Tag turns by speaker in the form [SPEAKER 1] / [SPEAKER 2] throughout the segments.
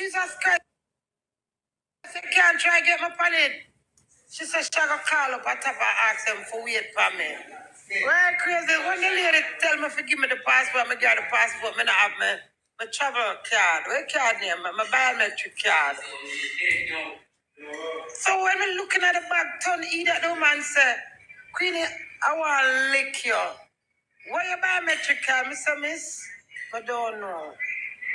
[SPEAKER 1] Jesus Christ. I said, can't try to get my pan it. She said, she gonna call up at top and ask them for wait for me. Right, crazy. When the lady tell me to give me the passport, I get the passport, I not have my travel card. What card name? My biometric card. So when I'm looking at the bag, turn either the man say, Queenie, I want to lick you. Why your biometric card, Mr. Miss? I don't know.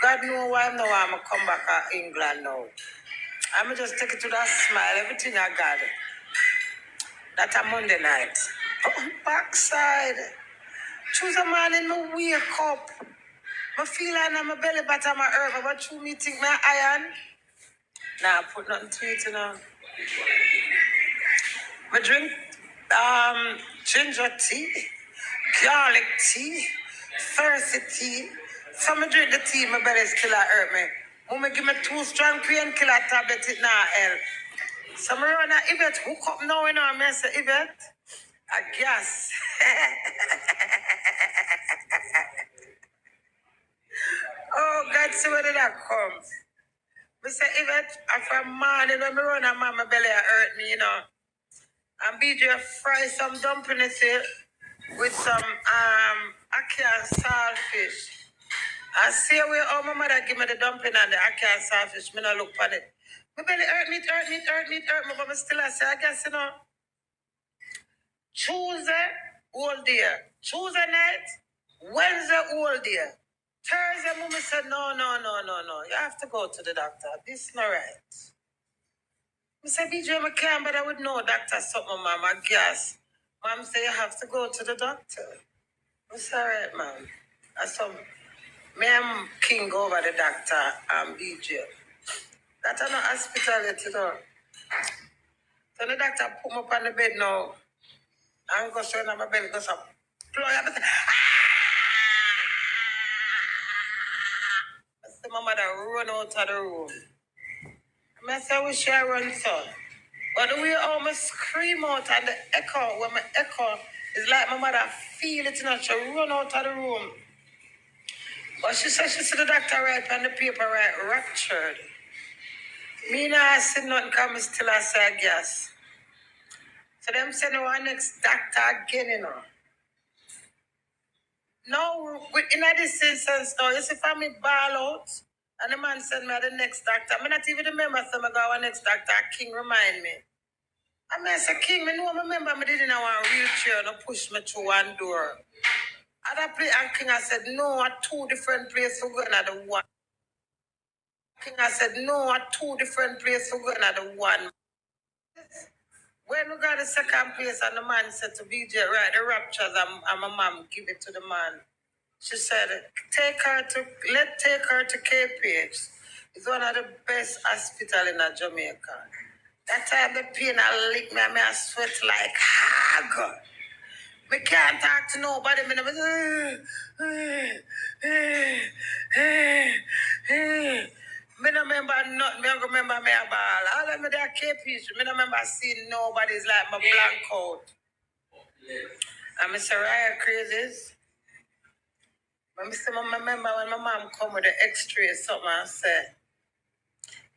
[SPEAKER 1] God know why I'm going to come back to England now. I'm just take it to that smile, everything I got. That's a Monday night. Backside. Choose a man in my wake up. I feel like I'm a belly button, my herb. But you me think my iron? Nah, put nothing to it, you know. I drink ginger tea, garlic tea, thirsty tea. So I drink the tea, my belly still hurt me. When I give me 2 strong painkiller tablets, it now help. So I run a Yvette hook up now, you know, I say, Yvette, a gas. Oh, God, see where did that come? I say, Yvette, after morning when I run a man, my belly hurt me, you know. And BJ fry some dumplings here with some ackee and saltfish. I see where my mother give me the dumpling and the ackee and saltfish. Me not look on it. My belly hurt me, but I still I say, I guess, you know, Tuesday, all day. Tuesday night, Wednesday, all day. Thursday, mama said, no. You have to go to the doctor. This is not right. I said, BJ, I can't, but I would know doctor something, mom. I guess. Mom said, you have to go to the doctor. I said, all right, mom. I said, me and King go over the doctor and BJ. That's not hospital yet, you know. So the doctor put me up on the bed now. I'm going to show my belly, go some. I said, my mother run out of the room. I said, we shall run, son. But the way I almost scream out and the echo, when my echo is like my mother feel it, you know, she run out of the room. But she said she see the doctor write on the paper, right, ruptured. Me not see nothing come still I say gas. So them send our next doctor again, you know. Now, in this instance now, you see for me ball out, and the man send me to the next doctor. I not even remember, so I go our next doctor, King remind me. I say, King, I know I remember I didn't have a wheelchair and push me through one door. Other place, and King, I said, no, at 2 different places for going at the one. King, I said, no, at 2 different places for going at the one. When we got the second place, and the man said to BJ, right, the raptures, and my mom give it to the man. She said, take her to KPH. It's one of the best hospitals in Jamaica. That time the pain I lick me, I sweat like hog. Me can't talk to nobody. Me no remember nothing. Me don't remember me a ball. All of me there KPH. Me no remember seeing nobody's like my blank out. And me say, right, crazies. I remember when my mom come with the x-ray something and say,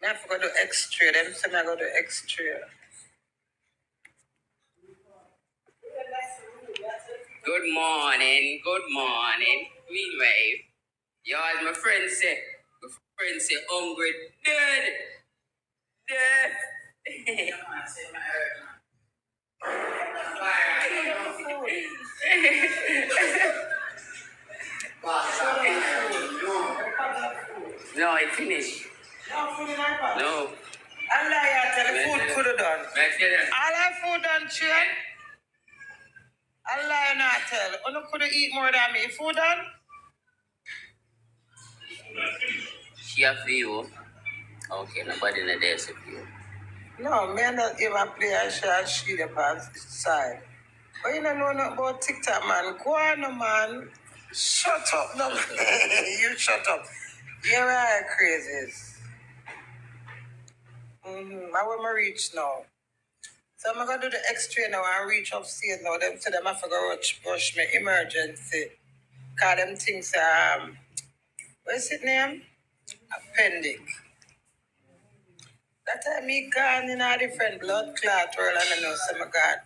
[SPEAKER 1] I have to go do x-ray. Them say I go do x-ray.
[SPEAKER 2] Good morning. Green wave. Yo, as my friend say, hungry, dead. No, it finished. No.
[SPEAKER 1] Allah, I tell the food could have done. All our food done, Chin. Allah, I not tell. You could have eat more than me. Food done?
[SPEAKER 2] She have for you. Okay, nobody in the day for you.
[SPEAKER 1] No, me not even play and share shit about side. But you don't know nothing about TikTok, man. Go on, no, man. Shut up, no. You shut up. You're right, crazies. I will reach now. So I'm going to do the x-ray now and reach upstairs now. Them say them have to go rush me emergency. Because them things, what's it name? Appendix. That time me gone in a different blood clot world and I know some God.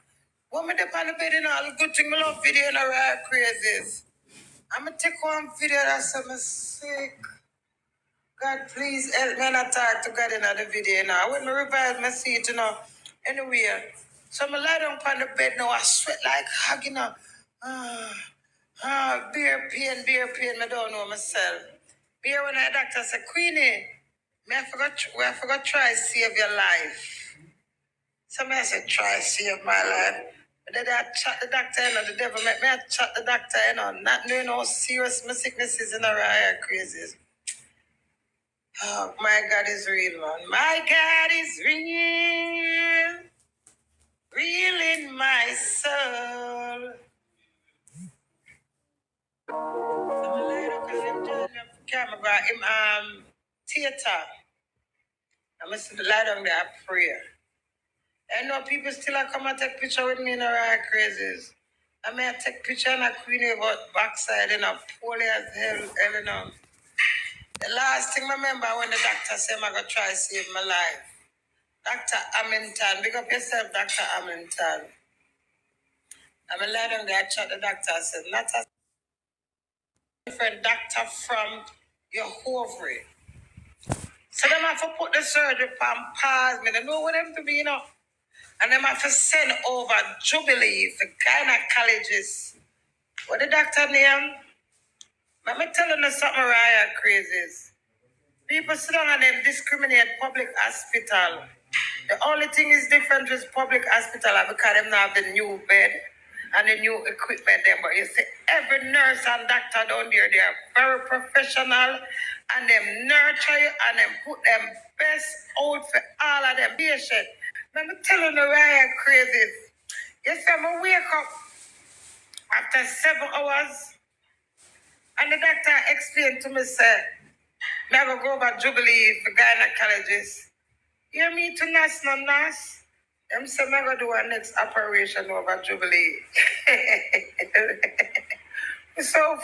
[SPEAKER 1] When me dip on the bed and all the good thing me love video and a rare crazes. I'ma take one video that's so sick. God please help me not talk to God in the video now. When me revise my seat, anyway. So me lie down on the bed now, I sweat like hog, beer pain, me don't know myself. Beer when the doctor said, Queenie, I forgot try save your life. Somebody said, try save my life. But then I chat the doctor, the devil make me chat the doctor, not knowing how serious my sickness is in a riot crazy. Oh, my God is real, man. My God is real. Real in my soul. I'm a lady because I'm doing a camera in theater. I must lie down there and pray. I know people still are come and take picture with me in a riot crazes. I may take picture and a Queenie about backside poorly as hell. The last thing I remember when the doctor said I'm going to try to save my life. Dr. Hamilton, big up yourself, Dr. Hamilton. I'm a lady on there, chat the doctor. I said, not a different doctor from your ovary. So them have to put the surgery on pause. Me, they know what them to be, And them have to send over Jubilee for gynecologists. What the doctor name? Let me tell you something, Raya crazes. People sit down and them discriminate public hospital. The only thing is different with public hospital because them now have the new bed and the new equipment them. But you see, every nurse and doctor down there, they are very professional and them nurture you and them put them best out for all of them patients. Let me tell you the Raya crazy. You see, I wake up after 7 hours and the doctor explained to me, say, I'm going to go over Jubilee for gynecologist. You mean to nurse, no nurse? Them say I'm going to do our next operation over Jubilee. So,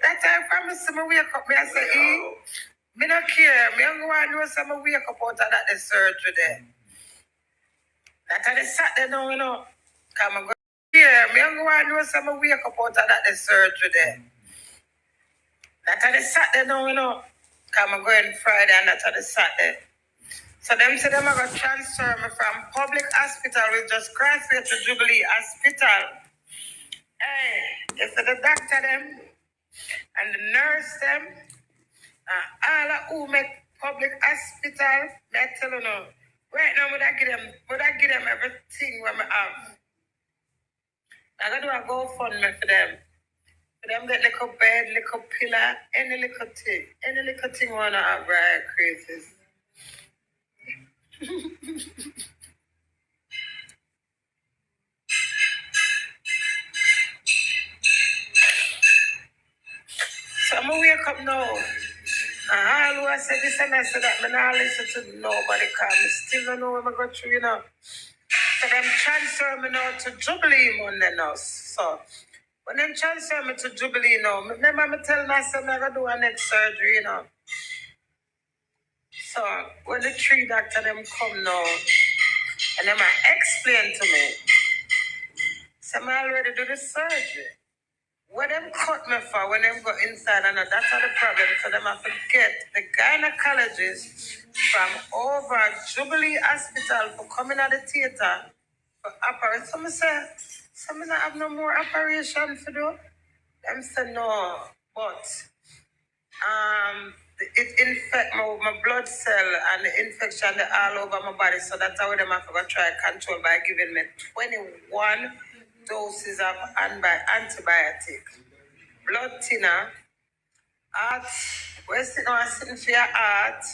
[SPEAKER 1] that time I promise me wake up, me I say, me not care. Me don't go and know some wake up out of that surgery there. That I Saturday now, Come and go here. Me don't go and know some wake up out of that surgery there. That are the Saturday now, Come and go in Friday and that are the Saturday. So them say them are going to transfer me from public hospital with just graduate to Jubilee Hospital. Hey, you see the doctor them and the nurse them all of who make public hospital, they tell you now, right now would I give them everything what I have. I gotta do a GoFundMe for them. For them get little bed, little pillar, any little thing wanna have right crazy. So I'm gonna wake up now. And all who I said this and I said that, I'm not listen to nobody because I still don't know where I go through, So them transfer me now to Jubilee Monday now. So when them transfer me to Jubilee now, remember me telling myself I'm gonna do a next surgery, So when the 3 doctor them come now, and them explain to me, so I already do the surgery. What them cut me for when them go inside and that's not the problem. So them have to get the gynecologist from over Jubilee Hospital for coming at the theater for operation. Some not have no more operation for do. Them say no, but it infect my blood cell and the infection all over my body. So that's how them have to try control by giving me 21 doses of antibiotic. Blood thinner, heart, sitting for your heart,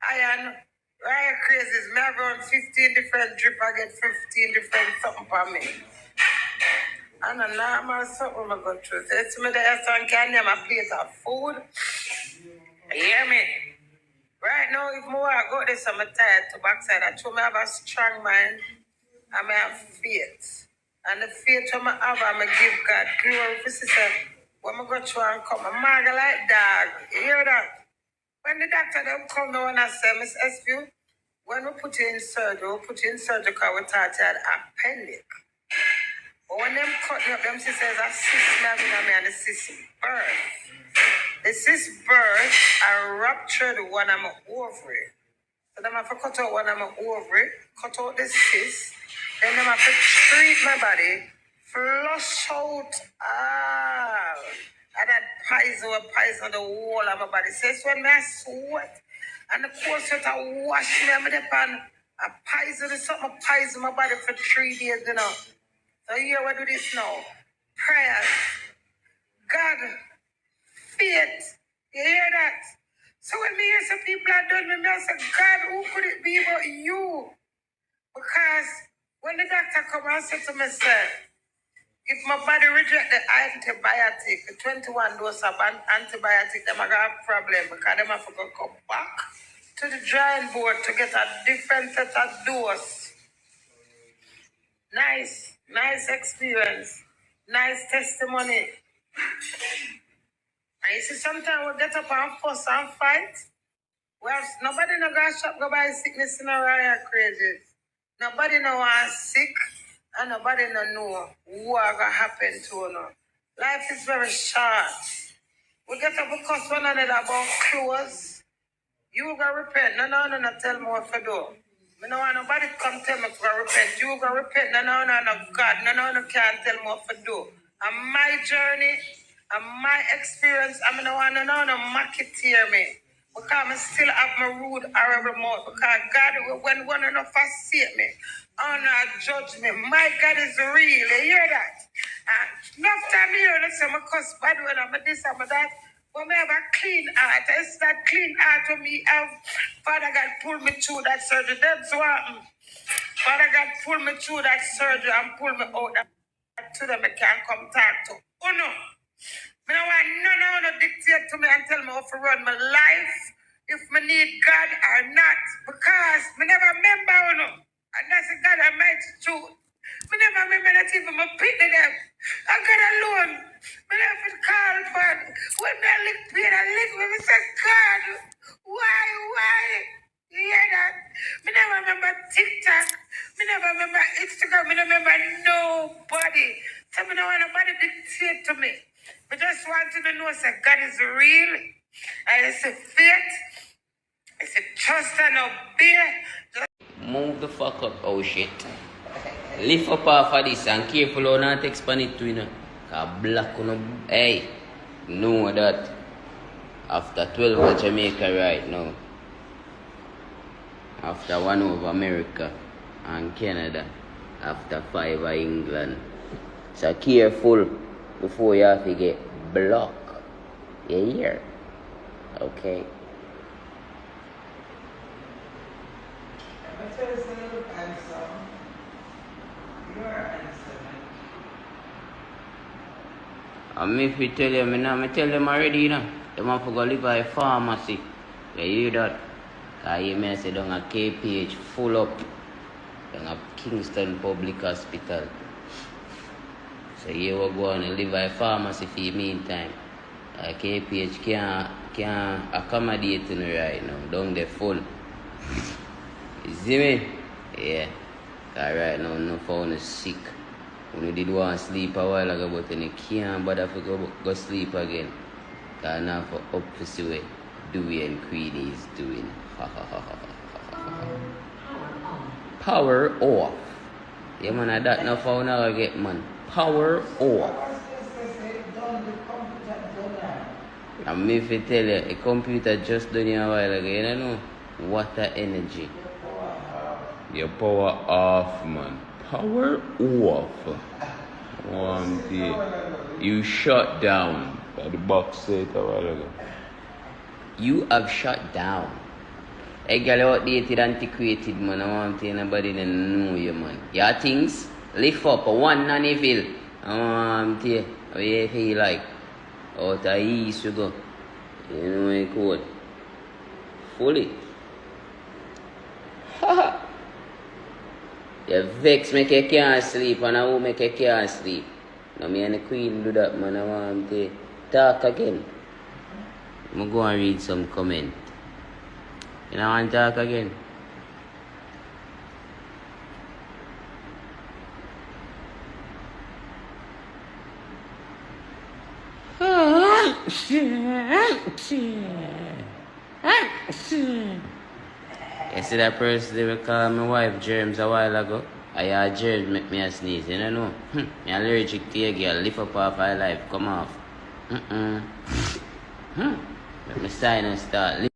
[SPEAKER 1] iron, right crazy. Me have around 15 different drip, I get 15 different something for me. And a normal something I go through. So it's me there, son, can name a plate of food. You hear me? Right now, if more I go this, I'm tired to backside. I told me I have a strong mind. I have faith. And the faith I have, I'm going to give God glory for sister. when I go through and come, I'm mad like dog. You hear that? When the doctor them come down and say, Miss SPU, when we put you in surgery, because we thought you had appendix. But when them cut me up, them she says, a cyst me and the cyst birth. The cyst birth, I ruptured one of my ovary. So them have to cut out one of my ovary, cut out the cyst, then them have to treat my body, flush out all. And that poison the whole of my body. So it's when I sweat, and the cold sweat I wash me, I'm depend a poison my body for 3 days, you know. So here we do this now. Prayers. God, faith. You hear that? So when me hear some people are done with me, I say, God, who could it be but you? Because when the doctor come and say to me, sir, if my body reject the antibiotic, the 21 dose of antibiotic, then I got a problem because them have to go back to the drawing board to get a different set of dose. Nice experience, nice testimony. And you see, sometimes we get up and fuss and fight. Well, nobody no go shop go buy sickness in a royal crazy. Nobody know I'm sick, and nobody no know what gonna happen to you. Life is very short. We get up because one another about clothes. You go repent. No, tell me what to do. I don't want nobody come tell me to go repent. You go repent. No, God. No, can't tell me what to do. And my journey, and my experience, I don't want no marketeer me. Because I still have my rude, horrible mouth. Because God, when one enough forsake me, honor, judge me. My God is real. You hear that? And enough time here, let's say I cuss bad when I'm this, I'm that. But I have a clean heart. It's that clean heart to me. Father God pulled me through that surgery. That's what Father God pulled me through that surgery and pulled me out to them I can't come talk to. Oh no. I don't want none of dictate to me and tell me how to run my life, if I need God or not. Because I never remember, you know. And that's a God Almighty truth. I never remember that even my pity them. I got alone. I never call God. When I lick pain, I lick me. I say, God, why? You hear that? I never remember TikTok. I never remember Instagram. I never remember nobody. So I don't want nobody dictate to me. I just want to know that God is real. And it's a faith. It's a trust and obey.
[SPEAKER 2] Move the fuck up, oh shit. Lift up off of this and careful how not expand it to you know. Cause black on a... Hey, know that after 12 of Jamaica right now, after 1 over America and Canada, after 5 of England. So careful before you have to get blocked. You hear? Okay. And if you tell them, I tell them already, you know, they have to go live at a pharmacy. You hear that? Because you may say, down at KPH full up. Down at Kingston Public Hospital. So you will go and live at a pharmacy for the meantime. KPH can't accommodate you right now. Down there full. You see me? Yeah. Because right now, no phone is sick. When you did want to sleep a while ago, but then you can't bother to go sleep again. Because now for up to see what Dewey and Queenie is doing. Power off. Yeah, man, I that no phone I get, man. Power off. And me if I tell you, a computer just done you a while ago, you don't know? Water energy. Your power off, man. Power off. One day. You shut down. By the box set a while ago. You have shut down. A girl outdated, antiquated, man. I want to nobody to know you, man. Your things, lift up one nannyville. I want to how you feel like. Out of east you go. You know my code. Fully. Haha. You vex make you can't sleep and I will make you can't sleep. Now me and the queen do that, man. I want to talk again. I'm go and read some comment. You know want to talk again? You see that person they were calling my wife germs a while ago? I had germs make me a sneeze, you don't know? Me allergic to your girl, lift up off her life, come off. Let me sign and start.